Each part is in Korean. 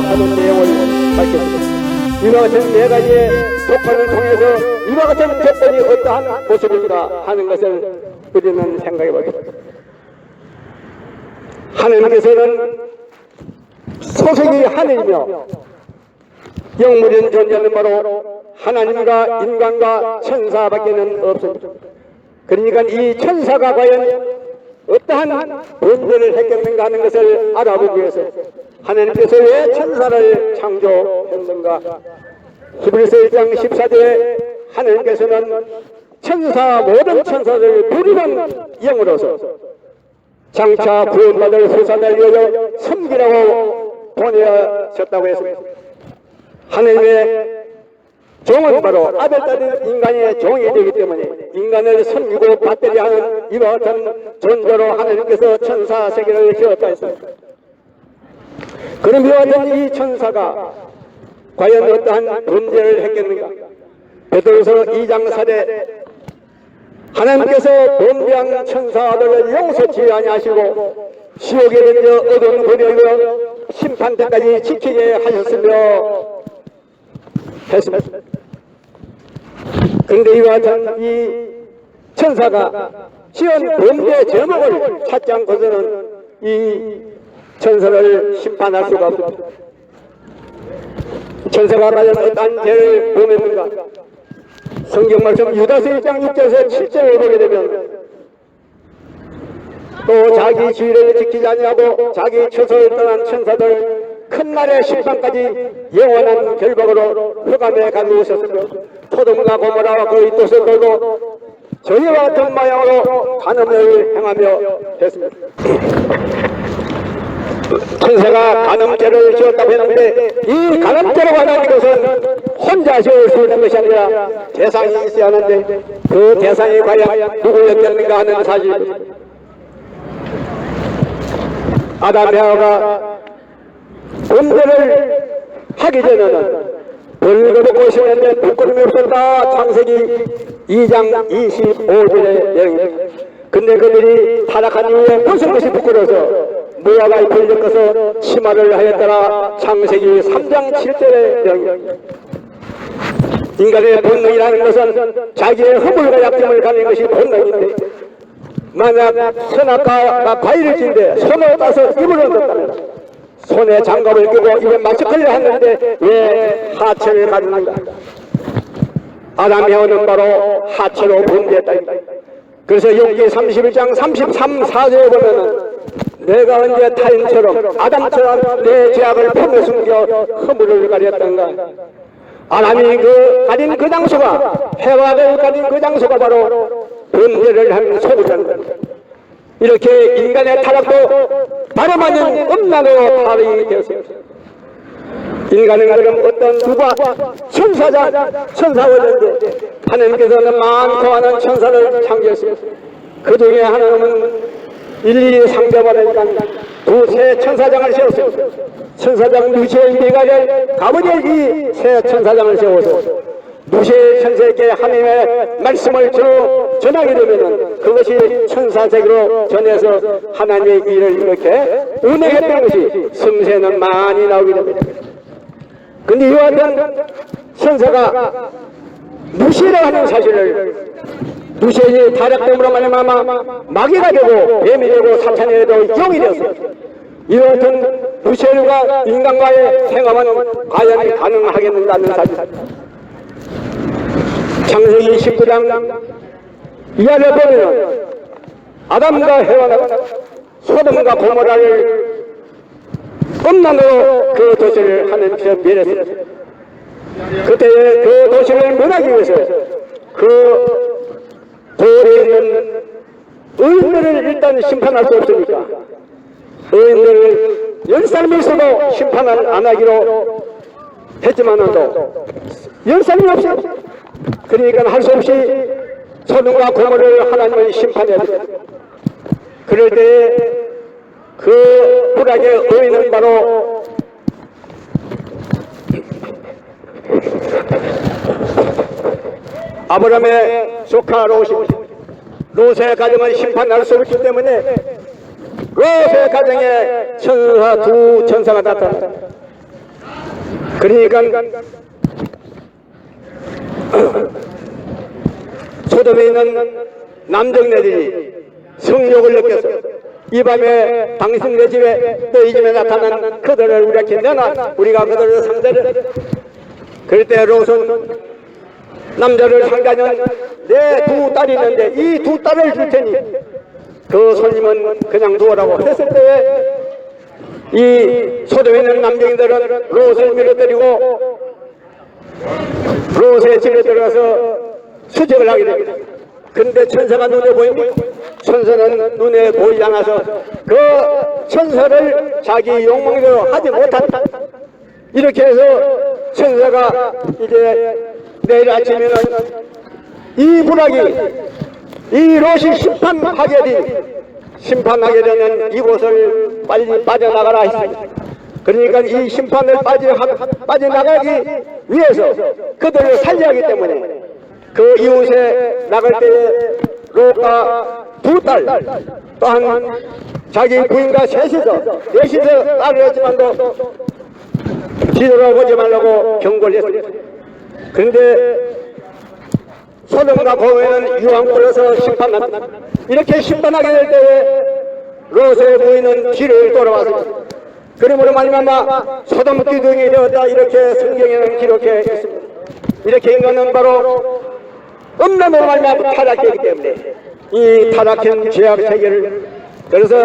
하는 내용을 밝혔습니다. 이와 같은 네 가지의 조건을 통해서 이와 같은 조건이 어떠한 모습인가 하는 것을 우리는 생각해 보겠습니다. 하나님께서는 소속이 하늘이며 영물인 존재는 바로 하나님과 인간과 천사밖에는 없습니다. 그러니까 이 천사가 과연 어떠한 범죄를 했겠는가 하는 것을 알아보기 위해서 하나님께서 왜 천사를 창조했는가. 히브리서 1장 14절에 하나님께서는 모든 천사를 부르는 영으로서 장차 구원받을 후사들 위하여 섬기라고 보내셨다고 했습니다. 하나님의 종은 바로 아들, 딸인 인간의 종이 되기 때문에 인간을 섬기고 받들려 하는 이와 같은 존재로 하나님께서 천사 세계를 지었다 했습니다. 그럼 이와 같은 이 천사가 과연 어떠한 범죄를 했겠는가. 베드로서 2장 4대 하나님께서 범죄한 천사들을 용서치 아니하시고 지옥에 던져 어두운 거리로 심판 때까지 지키게 하셨으며 했습니다. 그런데 이와 같은 이 천사가 지은 범죄 제목을 찾지 않고서는 이 천사를 심판할 수가 없습니다. 천사가 과연 어떠한 죄를 범했는가. 성경 말씀 유다서 1장 6절에서 7절을 보게 되면 또 자기 지위를 지키지 아니하고 자기 처소를 떠난 천사들 큰 날의 심판까지 영원한 결박으로 흑암에 가두셨으며 소돔과 고모라와 그 이웃을 돌고 저희와 같은 모양으로 간음을 행하며 했습니다. 천사가 간음죄를 지었다고 했는데 이 간음죄로 관한 것은 혼자 지을 수 있는 것이 아니라 대상이 있어야 하는데 그 대상이 과연 누구였겠는가 하는 사실입니다. 아담 헤아가 범죄를 하기 전에는 벌거벗고 있었는데 부끄러움이 없었다. 창세기 2장 25절의 내용입니다. 근데 그들이 타락한 이후에 벗은 것이 부끄러워서 모아가 입을 벗어서 치마를 하였더라. 창세기 3장 7절의 내용입니다. 인간의 본능이라는 것은 자기의 허물과 약점을 가리는 것이 본능인데 만약 선악과가 과일을 찐데 손을 따서 입을 얹었다면 손에 장갑을 끼고 입에 마스크를 했는데 왜 하체를 가리는가. 아담 헤어는 바로 하체로 범죄했다. 그래서 욥기 31장 33, 4절에 보면은 내가 언제 타인처럼 아담처럼 내 죄악을 품에 숨겨 허물을 가렸던가. 아담이 가린 그 장소가 해와를 가린 그 장소가 바로 범죄를 한 소굴이라는 겁니다. 이렇게 인간의 타락도 바로 맞는 음란으로 타락이 되었습니다. 인간은 그럼 어떤 누가 천사원인데 하나님께서는 많고 많은 천사를 창조했습니다. 그 중에 하나님은 일일이 상대하니까 두세 천사장을 세웠습니다. 천사장 누시엘 미가엘 가브리엘 이 세 천사장을 세워서 누시엘 천사에게 하나님의 말씀을 전하게 되면은 그것이 천사세계로 전해서 하나님의 일을 이렇게 운행했던 것이 성세는 많이 나오게 됩니다. 근데 이와 같은 천사가 누시엘을 하는 사실을 누시엘이 타락됨으로 말미암아 마귀가 되고 뱀이 되고 사탄이 되고 영이 되었습니다. 이와 같은 누시엘과 인간과의 생활은 과연 가능하겠는가 하는 사실. 창세기 19장 이하를 보면 아담과 헤와가 소돔과 고모라를 음란으로 그 도시를 하나님께서 멸했습니다. 그때 그 도시를 멸하기 위해서 그 돌에 있는 의인들을 일단 심판할 수 없으니까 의인들을 10사람이 있어도 심판을 안 하기로 했지만도 10사람이 없어요. 그러니까 할 수 없이 소돔과 고모라를 하나님은 심판해야 됩니다. 그럴 때 그 불악의 의인은 바로 아브라함의 조카 롯입니다. 롯의 가정은 심판할 수 없기 때문에 롯의 가정에 두 천사가 나타났다. 그러니까 소돔에 있는 남정네들이 성욕을 느껴서 이 밤에 당신네 집에 너희 집에 나타난 그들을 우리에게 내놔 우리가 그들을 상대를. 그럴 때 롯은 남자를 상대하는 내 두 딸이 있는데 이 두 딸을 줄 테니 그 손님은 그냥 두어라고 했을 때에 이 소돔에 있는 남정들은 롯을 밀어뜨리고 롯의 집에 들어가서 수적을 하게 됩니다. 그런데 천사가 눈에 보입니다. 천사는 눈에 보이지 않아서 그 천사를 자기 욕망대로 하지 못한다. 이렇게 해서 천사가 이제 내일 아침에는 이 불악이 이 롯이 심판하게 되는 이곳을 빨리 빠져나가라 했습니다. 그러니까 이 심판을 빠져나가기 위해서 그들을 살려야 하기 때문에 그 이웃에 나갈 때에 롯과 두 딸 또한 자기 부인과 넷이서 딸을 했지만도 뒤돌아보지 말라고 경고를 했습니다. 그런데 소돔과 고모에는 유황불에서 심판합니다. 이렇게 심판하게 될 때에 롯의 부인은 뒤를 돌아왔습니다. 그러므로 말미암아 소돔 기둥이 되었다 이렇게 성경에는 기록해 있습니다. 이렇게 인간은 바로 음란으로 말미암아 타락했기 때문에 이 타락한 죄악 세계를 그래서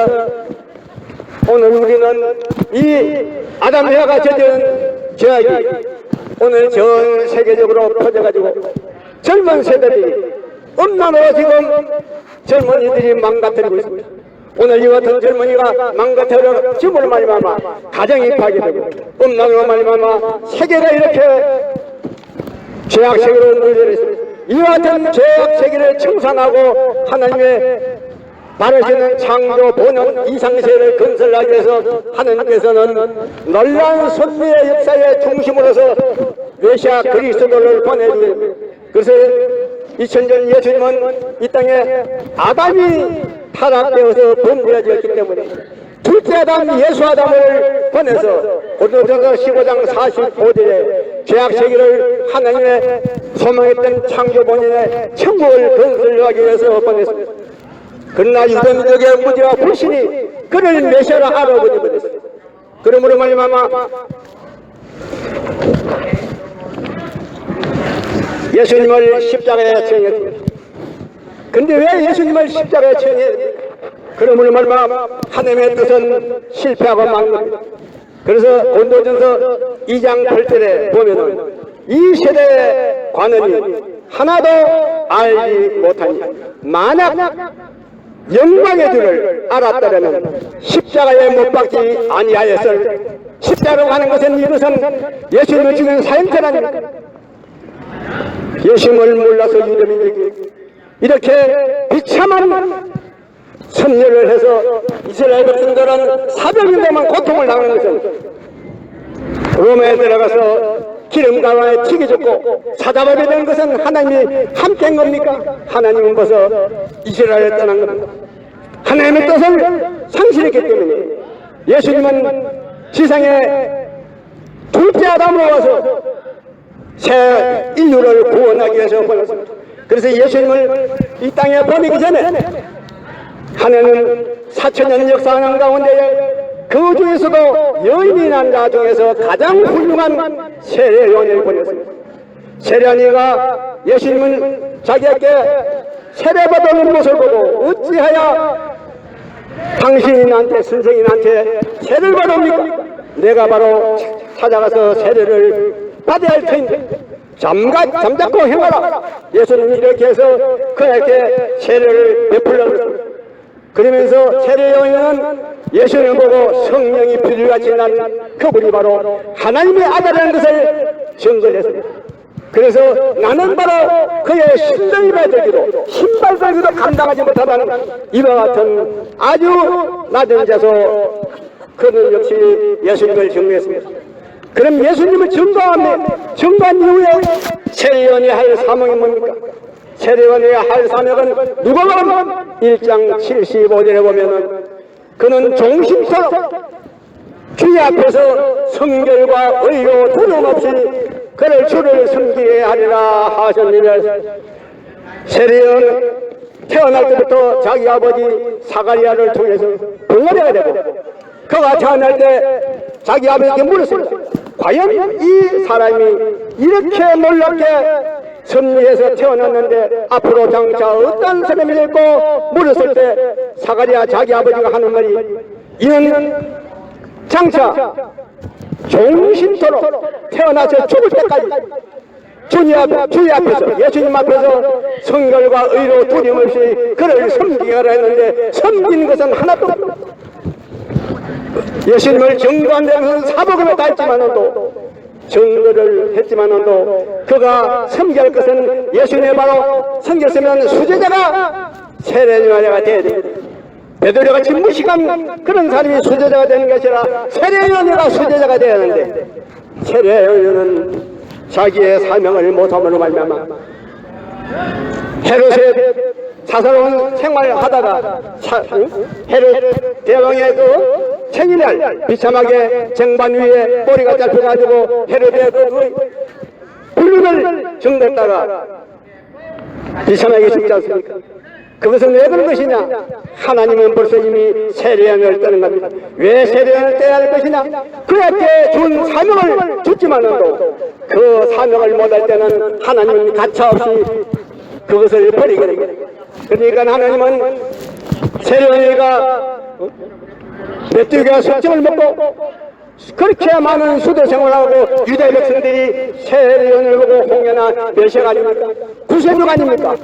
오늘 우리는 이 아담 해와가 저지른 죄악이 오늘 전 세계적으로 퍼져가지고 젊은 세대들이 음란으로 지금 젊은이들이 망가뜨리고 있습니다. 오늘 이 같은 젊은이가 망가뜨려 집으로 말미암아 가정이 파괴되고 음란으로 말미암아 세계가 이렇게 죄악 세계로 물들어 있습니다. 이와 같은 죄악 세계를 청산하고 하나님의 바르시는 창조 본원 이상세를 건설하기 위해서 하나님께서는 놀라운 섭리의 역사의 중심으로서 메시아 그리스도를 보내주고 그래서 2000년 예수님은 이 땅에 아담이 타락되어서 범죄되었기 때문에 둘째 아담 예수 아담을 보내서 고린도전서 15장 45절에 죄악 세계를 하나님의 소망했던 창조 본인의 천국을 건설하기 위해서 보냈습니다. 그러나 유대민족의 무지와 불신이 그를 메시아라 알아보지 못했습니다. 그러므로 말미암아 예수님을 십자가에 처형했습니다. 근데 왜 예수님을 십자가에 처형했습니까? 그러므로 말미암아 하나님의 뜻은 실패하고 만 겁니다. 그래서 고린도전서 2장 8절에 보면은 이 세대의 관원이 하나도 알지 못하니 만약 영광의 줄을 알았다면 십자가에 못 박지 아니하였을. 십자가로 가는 것은 이것은 예수님을 죽인 사형죄 아닙니까? 예수님을 몰라서 유대민족이 이렇게 비참한 선녀를 해서 이스라엘 백성들은 400년 동안 고통을 당하는 것은 로마에 들어가서 기름 가방에 튀겨 죽고 사자밥이 되는 것은 하나님이 함께한 겁니까? 하나님은 벌써 이스라엘을 떠난 겁니다. 하나님의 뜻을 상실했기 때문에 예수님은 지상에 둘째 아담으로 와서 새 인류를 구원하기 위해서 보냈습니다. 그래서 예수님을 이 땅에 보내기 전에 하나님은 4000년 역사하는 가운데 그 중에서도 여인이 난 자 중에서 가장 훌륭한 세례요한을 보냈습니다. 세례요한이가 예수님은 자기에게 세례받은 모습을 보고 어찌하여 당신이 나한테 선생이 나한테 세례를 받습니까? 내가 바로 찾아가서 세례를 받아야 할 터인데 잠자코 행하라. 예수님이 이렇게 해서 그에게 세례를 베풀려고 했습니다. 그러면서 세례요한은 예수님을 보고 성령이 비둘기같이 난 그분이 바로 하나님의 아들이라는 것을 증거를 했습니다. 그래서 나는 바로 그의 신발들기도 감당하지 못하다는 이와 같은 아주 낮은 자서 그는 역시 예수님을 증거했습니다. 그럼 예수님을 증거한 이후에 세례요한이 할 사명이 뭡니까? 세례요한이 할 사명은 누가복음 1장 75절에 보면은 그는 종신처럼 주의 앞에서 성결과 의로 두려움 없이 그를 주를 섬기게 하리라 하셨느니라. 세례는 태어날 때부터 자기 아버지 사가리아를 통해서 동거래가 되고, 그가 태어날 때 자기 아버지에게 물었습니다. 과연 이 사람이 이렇게 놀랍게 섭리해서 태어났는데 앞으로 장차 어떤 사람이 될고 물었을 때 사가리아 자기 아버지가 하는 말이, 이는 장차 종신토록 태어나서 죽을 때까지 주의 앞에서, 예수님 앞에서 성결과 의로 두려움 없이 그를 섬기게 하라 했는데 섬긴 것은 하나도 없다. 예수님을 증거한 데는 사복을 다 했지만도, 증거를 했지만도 그가 섬겨할 것은 예수님의 바로 섬겼으면 수제자가 세례요한이 되어야 됩니다. 베드로같이 무식한 그런 사람이 수제자가 되는 것이 아니라 세례요한이가 수제자가 되어야 하는데, 세례요한은 자기의 사명을 못함으로 말미암아 헤롯의 사사로운 생활하다가 헤롯 대왕의 그 생일날 비참하게 쟁반 위에 머리가 짧혀가지고 헤롯의 그 불륜을 정댔다가 비참하게 죽지 않습니까? 그것은 왜 그런 것이냐? 하나님은 벌써 이미 세례요한을 떠는 겁니다. 왜 세례요한을 떼야 할 것이냐? 그에게 준 사명을 줬지만도 그 사명을 못할 때는 하나님은 가차없이 그것을 버리게 됩니다. 그러니까 하나님은 세례요한이가 메뚜기가 석정을 먹고 그렇게 많은 수도 생활하고 유대 백성들이 세례요한을 보고 홍해나 메시아가 아닙니까? 구세주가 아닙니까?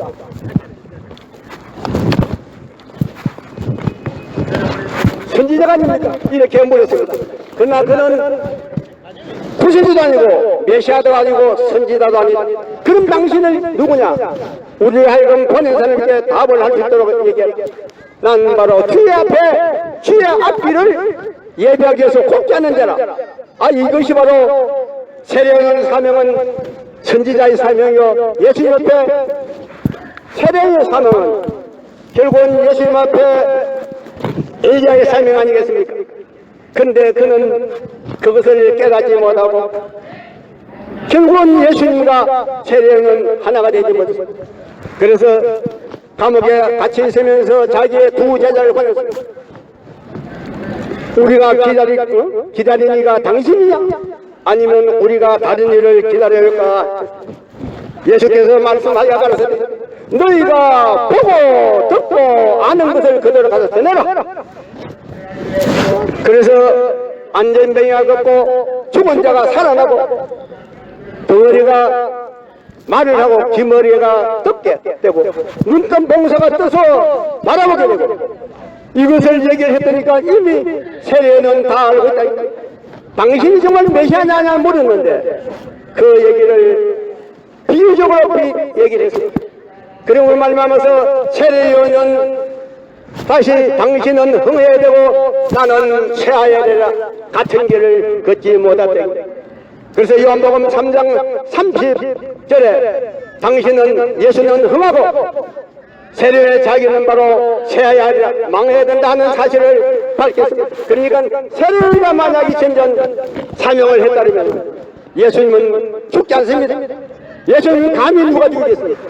선지자가 아닙니까? 이렇게 물었습니다. 그러나 그는 구세주도 아니고 메시아도 아니고 선지자도 아니고, 그럼 당신은 누구냐? 우리 하여금 보낸 사람에게 답을 할 수 있도록 얘기합니다. 난 바로 주의 앞길을 예비하기 위해서 곱지 않는 자라. 이것이 바로 세례요한 사명은 선지자의 사명이요, 예수님 앞에 세례의 사명은 결국은 예수님 앞에 엘리야의 사명 아니겠습니까? 그런데 그는 그것을 깨닫지 못하고 결국은 예수님과 세례요한은 하나가 되지 못했습니다. 그래서 감옥에 갇혀 있으면서 자기의 두 제자를 보냈습니다. 우리가 기다린 이가 당신이냐? 아니면 우리가 다른 일을 기다려야 할까? 예수께서 말씀하여 가르쳤습니다. 너희가 보고 듣고 아는 것을 그대로 가서 전해라. 그래서 안전병이가 걷고 죽은 자가 살아나고 덩어리가 말을 하고 기머리가 뜯게 되고 눈감 봉사가 떠서 말아보게 되고, 이것을 얘기를 했더니까 이미 세례는 다 알고 있다. 당신이 정말 메시아냐냐 물었는데 그 얘기를 비유적으로 얘기를 했습니다. 그리고 말미암아서 세례요한은 다시 당신은 흥해야 되고 나는 쇠하여야 되라, 같은 길을 걷지 못했다. 그래서 요한복음 3장 30절에 당신은 예수는 흥하고 세례의 자기는 바로 쇠하여야 하리라, 망해야 된다 하는 사실을 밝혔습니다. 그러니까 세례가 만약 2000년 사명을 했다면 예수님은 죽지 않습니다. 예수님은 감히 누가 죽이겠습니까?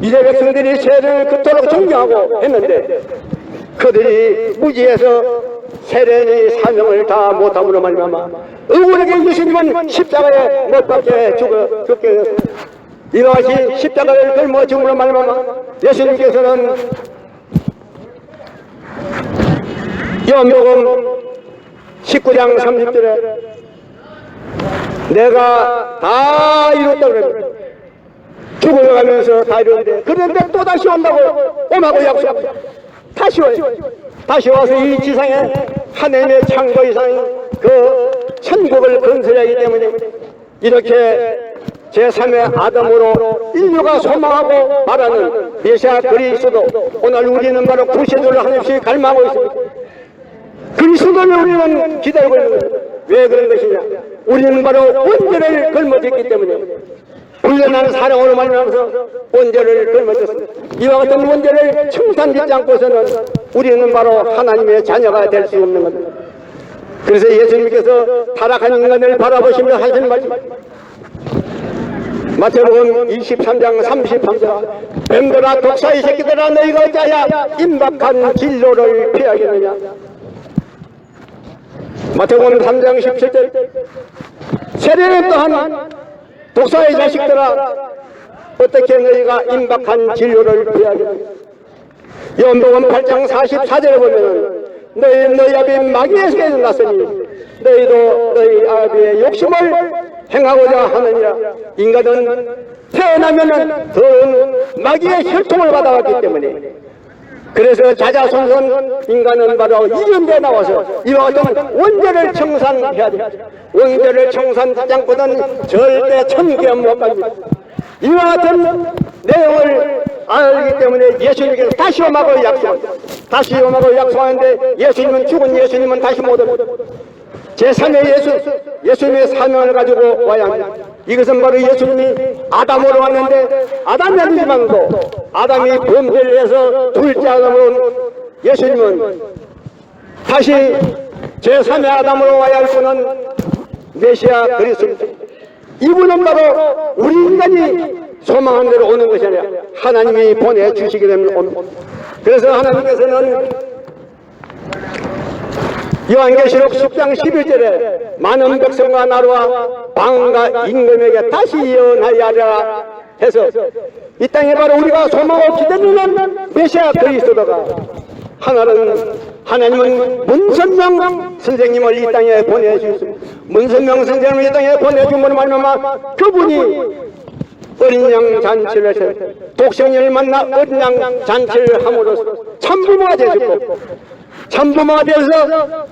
이제 백성들이 세례를 그토록 존경하고 했는데 그들이 무지해서 세례의 사명을 다 못함으로 말미암아 억울하게 예수님은 십자가에 못 박혀 죽게 되었습니다. 이와 같이 십자가를 걸머 죽음으로 말미암아 예수님께서는 요한복음 19장 30절에 내가 다 이뤘다 그럽니다. 죽어가면서 다 이뤘는데, 그런데 또 다시 온다고 오마고 약속합니다. 다시 와요. 다시 와서 이 지상에 하나님의 창조 이상 그 천국을 건설하기 때문에 이렇게 제3의 아담으로 인류가 소망하고 말하는 메시아 그리스도, 오늘 우리는 바로 구세주를 하나씩 갈망하고 있습니다. 그리스도를 우리는 기다리고 있는 겁니다. 왜 그런 것이냐? 우리는 바로 원죄를 걸머졌기 때문에, 불려나는 사랑으로 말미암아서 원죄를 걸머졌습니다. 이와 같은 원죄를 청산짓지 않고서는 우리는 바로 하나님의 자녀가 될 수 없는 겁니다. 그래서 예수님께서 타락한 인간을 바라보시며 하신 말씀, 마태복음 23장 33절, 뱀들아 독사의 새끼들아 너희가 어찌하여 임박한 진로를 피하겠느냐. 마태복음 3장 17절, 세례는 또한 독사의 자식들아 어떻게 너희가 임박한 진로를 피하겠느냐. 요한복음 8장 44절에 보면 너희 아비 마귀에게서 났으니 너희도 너희 아비의 욕심을 행하고자 하느니라. 인간은 태어나면은 더러운 마귀의 혈통을 받아왔기 때문에, 그래서 자자손손 인간은 바로 이전대에 나와서 이와 같은 원죄를 청산해야 돼. 원죄를 청산하지 않고는 절대 천국에 못 갑니다. 이와 같은 내용을 알기 때문에 예수님께서 다시 오마고 약속합니다. 다시 오마고 약속하는데 예수님은 죽은 예수님은 다시 못 옵니다. 제3의 예수님의 사명을 가지고 와야 합니다. 이것은 바로 예수님이 아담으로 왔는데 아담이 아니지만도 아담이 범죄를 해서 둘째 아담으로 예수님은 다시 제3의 아담으로 와야 할 분은 메시아 그리스도입니다. 이분은 바로 우리 인간이 소망한 대로 오는 것이 아니라 하나님이 보내주시게 되면 옵니다. 그래서 하나님께서는 요한계시록 10장 11절에 많은 백성과 나라와 방과 임금에게 다시 예언하여 하리라 해서 이 땅에 바로 우리가 소망하고 기다리는 메시아 그리스도가 하나님은 문선명 선생님을 이 땅에 보내주셨습니다. 문선명 선생님을 이 땅에 보내줌으로 말미암아 그분이 어린 양 잔치를 해서 독생녀를 만나 어린 양 잔치를 함으로써 참부모가 되셨고, 참부모가 되어서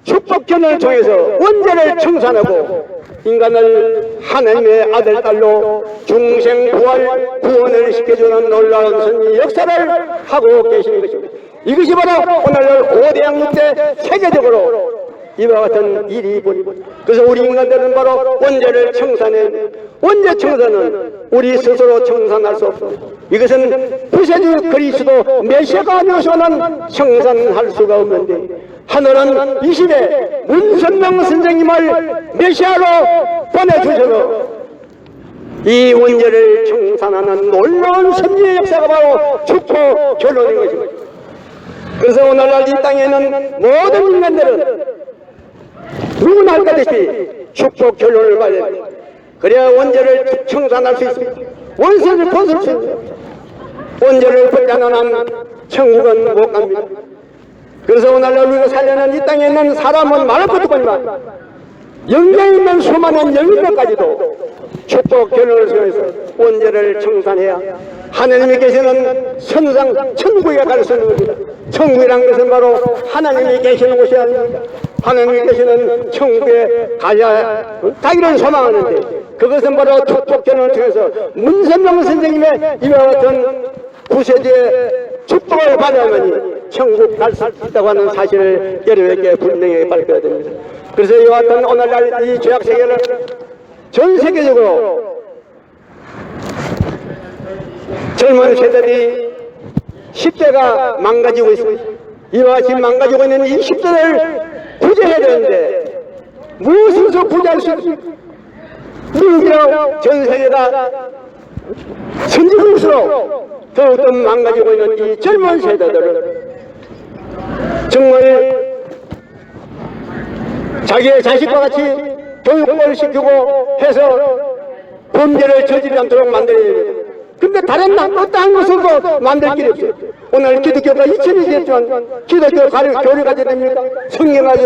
축복견을 통해서 원죄를 청산하고 인간을 하나님의 아들 딸로 중생 부활 구원을 시켜주는 놀라운 선지 역사를 하고 계시는 것입니다. 이것이 바로 오늘날 고대양 때 세계적으로 이와 같은 일이 보이고, 그래서 우리 인간들은 바로 원죄를 청산해. 원죄 청산은 우리 스스로 청산할 수 없습니다. 이것은 구세주 그리스도 메시아가 아니어서는 청산할 수가 없는데, 하늘은 이 시대 문선명 선생님을 메시아로 보내주셔서 이 원죄를 청산하는 놀라운 선지의 역사가 바로 축포 결론인 것입니다. 그래서 오늘날 이 땅에 있는 모든 인간들은 누구나 할 것 없이 축복 결론을 받아야 됩니다. 그래야 원죄를 청산할 수 있습니다. 원죄를 벗을 수 있습니다. 원죄를 벗지 않은 한 천국은 못 갑니다. 그래서 오늘날 우리가 살려는 이 땅에 있는 사람은 말할 것도 없지만 영장에 있는 수많은 영인들까지도 축복 결론을 통해서 원죄를 청산해야 하나님이 계시는 선상 천국에 갈 수 있는 겁니다. 천국이란 것은 바로 하나님이 계시는 곳이 아닙니다. 하나님이 계시는 천국에 가기를 소망하는데, 그것은 바로 축복 결론을 통해서 문선명 선생님의 이와 같은 구세주의 축복을 받아야만이 천국 갈 수 있다고 하는 사실을 여러분에게 분명히 밝혀야 됩니다. 그래서 이와 같은 오늘날 이 죄악 세계를 전 세계적으로 젊은 세대들이 10대가 망가지고 있습니다. 이와 같이 망가지고 있는 이 10대를 구제해야 되는데 무엇으로 구제할 수 있습니까? 미국이나 전 세계가 선진국으로 더욱더 망가지고 있는 이 젊은 세대들을 정말 자기의 자식과 같이 교육을 시키고 해서 범죄를 저지르지 않도록 만들어야 됩니다. 근데 다른 어떠한 것으로도 만들 길이 없어요. 오늘 기독교가 2000이 됐지만 기독교 교리가 됩니까? 성경하지